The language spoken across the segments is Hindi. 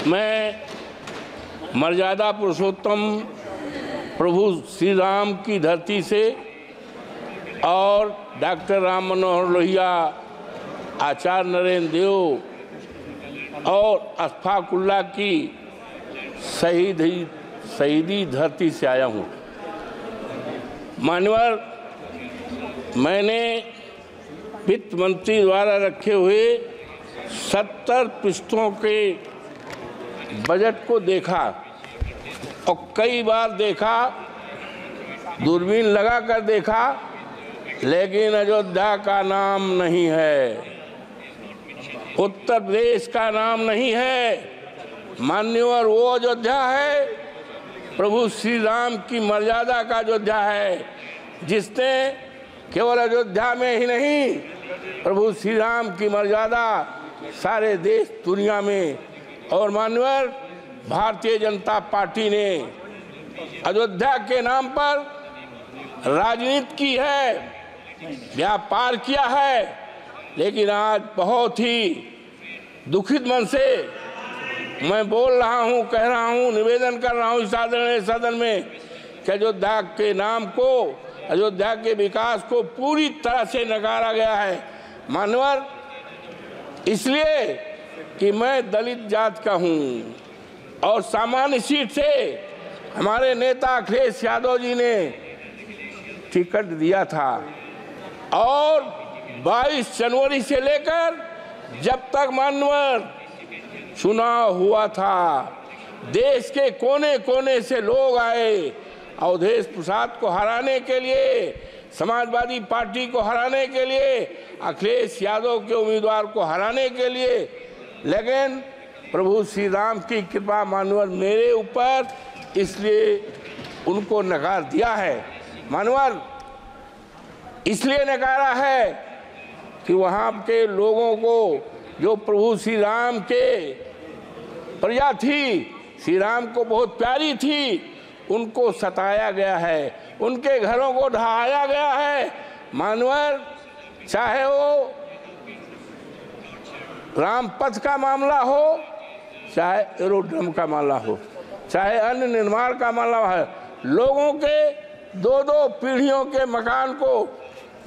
मैं मर्यादा पुरुषोत्तम प्रभु श्री राम की धरती से और डॉक्टर राम मनोहर लोहिया, आचार्य नरेंद्र देव और अशफाक उल्लाह की शहीदी धरती से आया हूँ। मान्यवर, मैंने वित्त मंत्री द्वारा रखे हुए 70 पृष्ठों के बजट को देखा और कई बार देखा, दूरबीन लगाकर देखा, लेकिन अयोध्या का नाम नहीं है, उत्तर प्रदेश का नाम नहीं है। मान्यवर, वो अयोध्या है प्रभु श्री राम की मर्यादा का अयोध्या है, जिसने केवल अयोध्या में ही नहीं, प्रभु श्री राम की मर्यादा सारे देश दुनिया में। और मान्यवर, भारतीय जनता पार्टी ने अयोध्या के नाम पर राजनीति की है, व्यापार किया है, लेकिन आज बहुत ही दुखित मन से मैं बोल रहा हूं, कह रहा हूं, निवेदन कर रहा हूं इस आदरणीय सदन में कि अयोध्या के नाम को, अयोध्या के विकास को पूरी तरह से नकारा गया है। मान्यवर, इसलिए कि मैं दलित जात का हूं और सामान्य सीट से हमारे नेता अखिलेश यादव जी ने टिकट दिया था और 22 जनवरी से लेकर जब तक मान्यवर चुनाव हुआ था, देश के कोने कोने से लोग आए अवधेश प्रसाद को हराने के लिए, समाजवादी पार्टी को हराने के लिए, अखिलेश यादव के उम्मीदवार को हराने के लिए। लेकिन प्रभु श्री राम की कृपा मान्यवर मेरे ऊपर, इसलिए उनको नकार दिया है। मान्यवर, इसलिए नकारा है कि वहाँ के लोगों को, जो प्रभु श्री राम के प्रजा थी, श्री राम को बहुत प्यारी थी, उनको सताया गया है, उनके घरों को ढहाया गया है। मान्यवर, चाहे वो रामपथ का मामला हो, चाहे एरोड्रम का मामला हो, चाहे अन्य निर्माण का मामला है, लोगों के 2-2 पीढ़ियों के मकान को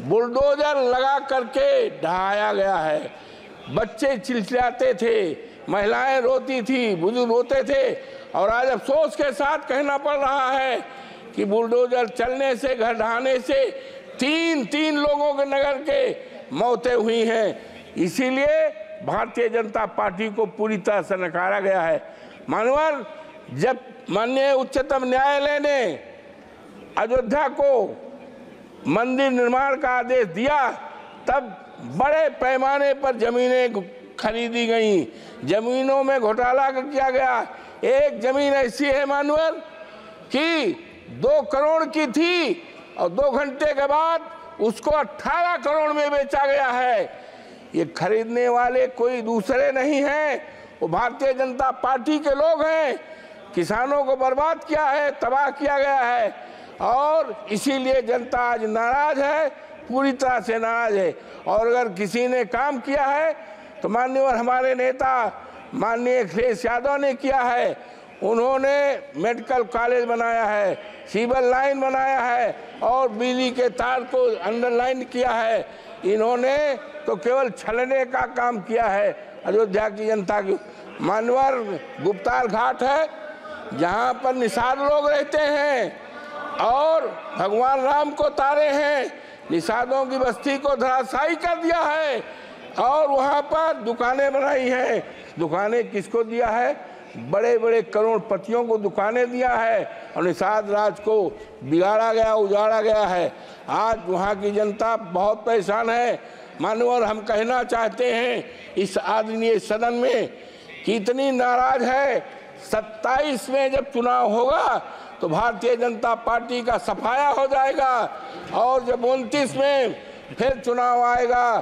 बुलडोजर लगा करके ढहाया गया है। बच्चे चिल्लाते थे, महिलाएं रोती थी, बुजुर्ग रोते थे, और आज अफसोस के साथ कहना पड़ रहा है कि बुलडोजर चलने से, घर ढहाने से 3 लोगों के नगर के मौतें हुई हैं। इसीलिए भारतीय जनता पार्टी को पूरी तरह से नकारा गया है। मान्यवर, जब माननीय उच्चतम न्यायालय ने अयोध्या को मंदिर निर्माण का आदेश दिया, तब बड़े पैमाने पर जमीनें खरीदी गई, जमीनों में घोटाला किया गया। एक जमीन ऐसी है मान्यवर कि 2 करोड़ की थी और 2 घंटे के बाद उसको 18 करोड़ में बेचा गया है। ये खरीदने वाले कोई दूसरे नहीं हैं, वो भारतीय जनता पार्टी के लोग हैं। किसानों को बर्बाद किया है, तबाह किया गया है, और इसीलिए जनता आज नाराज है, पूरी तरह से नाराज है। और अगर किसी ने काम किया है तो माननीय हमारे नेता माननीय अखिलेश यादव ने किया है। उन्होंने मेडिकल कॉलेज बनाया है, सिविल लाइन बनाया है और बिजली के तार को अंडरलाइन किया है। इन्होंने तो केवल छलने का काम किया है अयोध्या की जनता की। मान्यवर, गुप्ताल घाट है जहाँ पर निषाद लोग रहते हैं और भगवान राम को तारे हैं, निषादों की बस्ती को धराशायी कर दिया है और वहाँ पर दुकानें बनाई हैं। दुकानें किसको दिया है? बड़े बड़े करोड़पतियों को दुकानें दिया है और निषाद राज को बिगाड़ा गया, उजाड़ा गया है। आज वहाँ की जनता बहुत परेशान है। मानवर, हम कहना चाहते हैं इस आदरणीय सदन में कि इतनी नाराज है, 27 में जब चुनाव होगा तो भारतीय जनता पार्टी का सफाया हो जाएगा और जब 29 में फिर चुनाव आएगा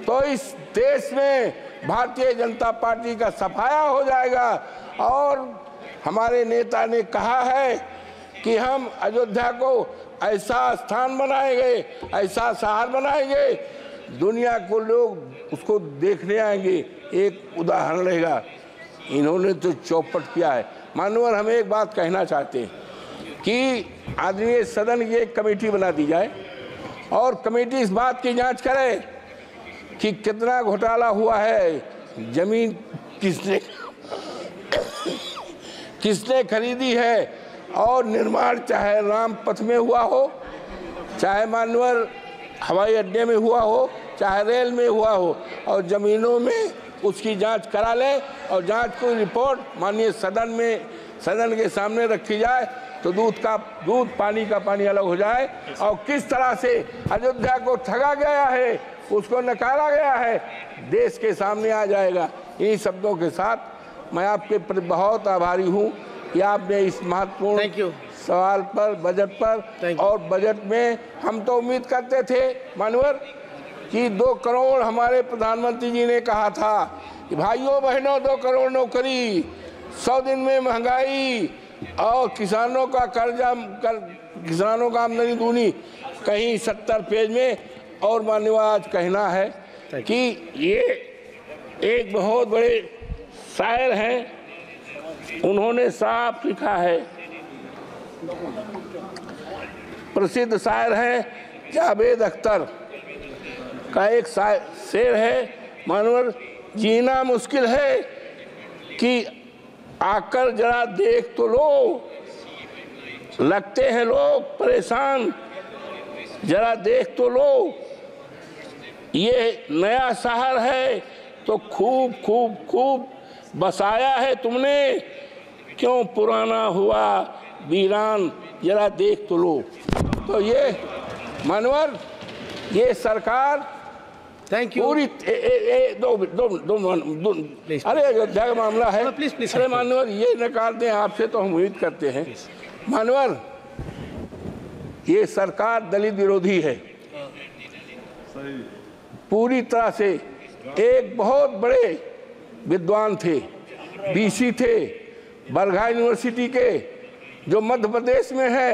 तो इस देश में भारतीय जनता पार्टी का सफाया हो जाएगा। और हमारे नेता ने कहा है कि हम अयोध्या को ऐसा स्थान बनाएंगे, ऐसा शहर बनाएंगे, दुनिया को लोग उसको देखने आएंगे। एक उदाहरण रहेगा, इन्होंने तो चौपट किया है। माननीय, हम एक बात कहना चाहते हैं कि आदरणीय सदन की एक कमेटी बना दी जाए और कमेटी इस बात की जांच करे कि कितना घोटाला हुआ है, जमीन किसने खरीदी है, और निर्माण चाहे रामपथ में हुआ हो, चाहे मानवर हवाई अड्डे में हुआ हो, चाहे रेल में हुआ हो, और ज़मीनों में उसकी जांच करा ले और जांच की रिपोर्ट माननीय सदन के सामने रखी जाए तो दूध पानी का पानी अलग हो जाए। और किस तरह से अयोध्या को ठगा गया है, उसको नकारा गया है, देश के सामने आ जाएगा। इन्हीं शब्दों के साथ मैं आपके प्रति बहुत आभारी हूँ कि आपने इस महत्वपूर्ण सवाल पर, बजट पर, और बजट में हम तो उम्मीद करते थे मानवर कि 2 करोड़ हमारे प्रधानमंत्री जी ने कहा था कि भाइयों बहनों 2 करोड़ नौकरी, 100 दिन में महंगाई और किसानों का कर्जा किसानों का आमदनी दूनी, कहीं 70 पेज में। और माननीय आज कहना है कि ये एक बहुत बड़े शायर हैं, उन्होंने साफ लिखा है, प्रसिद्ध शायर हैं जावेद अख्तर का एक शेर है, मानवर जीना मुश्किल है कि आकर जरा देख तो लो, लगते हैं लोग परेशान, जरा देख तो लो, ये नया शहर है तो खूब खूब खूब बसाया है तुमने, क्यों पुराना हुआ वीरान, जरा देख तो लो। तो ये मानवर, ये सरकार पूरी अरे अयोध्या का मामला है, अरे मानवर ये नकार दें आपसे तो हम उम्मीद करते हैं। मानवर, ये सरकार दलित विरोधी है पूरी तरह से। एक बहुत बड़े विद्वान थे, बीसी थे, बरघा यूनिवर्सिटी के, जो मध्य प्रदेश में है,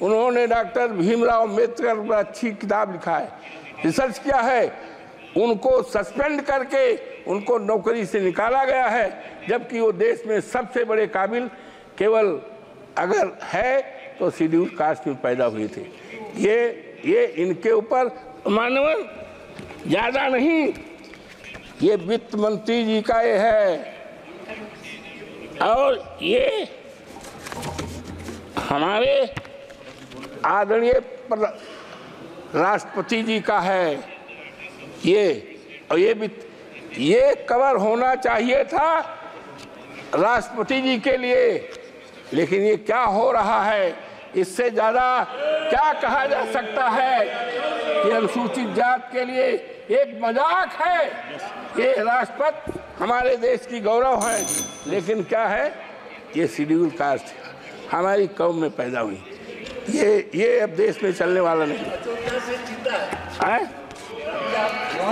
उन्होंने डॉक्टर भीमराव अम्बेडकर पर अच्छी किताब लिखा है, रिसर्च किया है। उनको सस्पेंड करके उनको नौकरी से निकाला गया है, जबकि वो देश में सबसे बड़े काबिल केवल अगर है तो शेड्यूल कास्ट में पैदा हुए थे। ये इनके ऊपर मानवर ज़्यादा नहीं, ये वित्त मंत्री जी का ये है, और ये हमारे आदरणीय राष्ट्रपति जी का है। और ये कवर होना चाहिए था राष्ट्रपति जी के लिए, लेकिन ये क्या हो रहा है, इससे ज़्यादा क्या कहा जा सकता है कि अनुसूचित जात के लिए एक मजाक है। ये राष्ट्रपति हमारे देश की गौरव है, लेकिन क्या है, ये शेड्यूल कास्ट हमारी कौम में पैदा हुई, ये अब देश में चलने वाला नहीं है।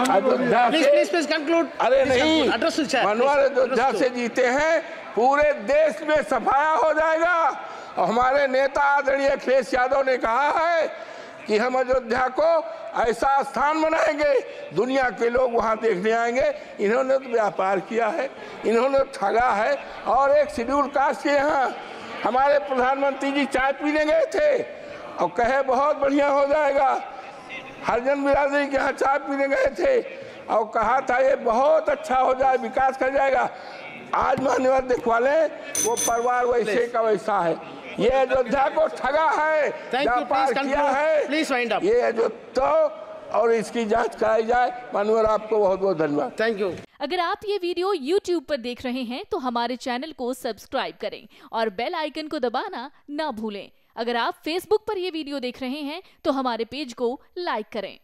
अयोध्या से कंक्लूड, अरे नहीं मनोहर, अयोध्या से जीते हैं, पूरे देश में सफाया हो जाएगा। और हमारे नेता आदरणीय अखिलेश यादव ने कहा है कि हम अयोध्या को ऐसा स्थान बनाएंगे, दुनिया के लोग वहां देखने आएंगे। इन्होंने तो व्यापार किया है, इन्होंने ठगा है। और एक शेड्यूल कास्ट के यहाँ हमारे प्रधानमंत्री जी चाय पीने गए थे और कहे बहुत बढ़िया हो जाएगा। हरिजन बिरादरी के यहाँ चाय पीने गए थे और कहा था ये बहुत अच्छा हो जाए, विकास कर जाएगा। आज मान्यवर दिखवा लें, वो परिवार वैसे का वैसा है। ये अयोध्या को ठगा है, व्यापार किया है। ये अयोध्या और इसकी जांच कराई जाए। मान्यवर आपको बहुत बहुत धन्यवाद। Thank you. अगर आप ये वीडियो YouTube पर देख रहे हैं तो हमारे चैनल को सब्सक्राइब करें और बेल आइकन को दबाना ना भूलें। अगर आप Facebook पर ये वीडियो देख रहे हैं तो हमारे पेज को लाइक करें।